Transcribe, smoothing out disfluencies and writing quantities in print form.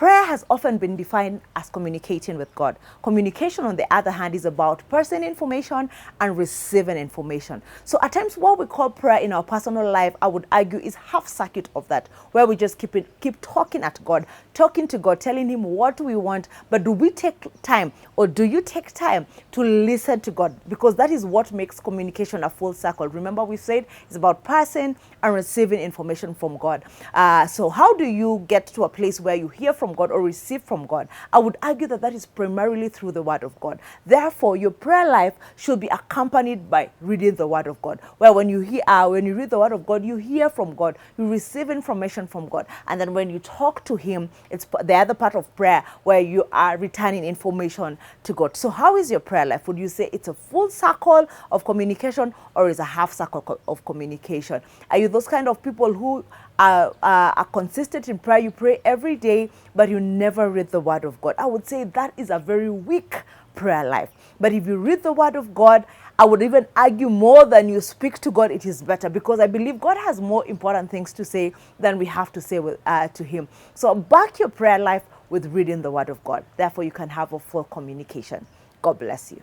Prayer has often been defined as communicating with God. Communication, on the other hand, is about passing information and receiving information. So at times, what we call prayer in our personal life, I would argue, is half circuit of that, where we just keep talking at God, talking to God, telling him what we want. But do we take time, or do you take time to listen to God? Because that is what makes communication a full circle. Remember, we said it's about passing and receiving information from God. So how do you get to a place where you hear from God or receive from God? I would argue that that is primarily through the Word of God. Therefore, your prayer life should be accompanied by reading the Word of God. Where when you read the Word of God, you hear from God, you receive information from God, and then when you talk to Him, it's the other part of prayer where you are returning information to God. So, how is your prayer life? Would you say it's a full circle of communication, or is a half circle of communication? Are you those kind of people who are consistent in prayer? You pray every day, but you never read the Word of God. I would say that is a very weak prayer life. But if you read the Word of God, I would even argue more than you speak to God, it is better, because I believe God has more important things to say than we have to say to Him. So back your prayer life with reading the Word of God. Therefore, you can have a full communication. God bless you.